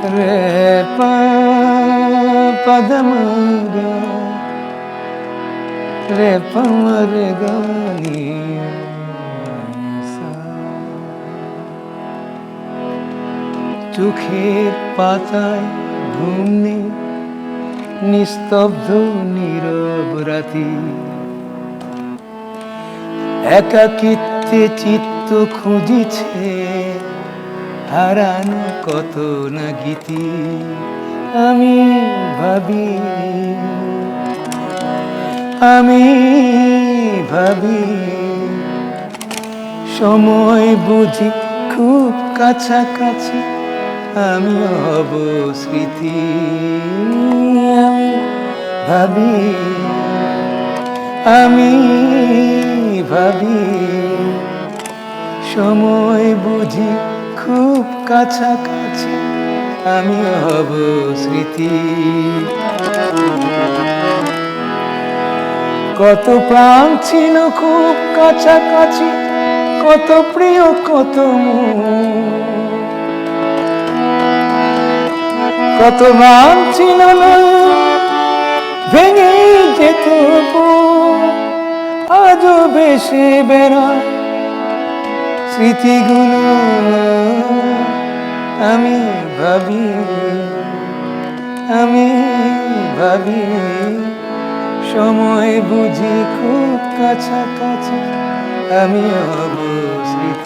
re pa pa da ma ga re pa ma re ga ni sa। চোখের পাতায় ঘুম নেই, নিস্তব্ধ নীরব রাতি, একাকিত্বে চিত্ত খুঁজিছে হারানো কত না গীতি। আমি ভাবি আমি ভাবি সময় বুঝি খুব কাছাকাছি, আমি হব স্মৃতি। আমি ভাবি আমি ভাবি সময় বুঝি খুব কাছাকাছি, আমি হব স্মৃতি। কত প্রাণ ছিল খুব কাছাকাছি, কত প্রিয় কত কত নাম ছিল না ভেঙে যেত, আজও বেশি বেড়ায় স্মৃতিগুলো। আমি ভাবি আমি ভাবি সময় বুঝি খুব কাছাকাছি, আমি হব স্মৃতি।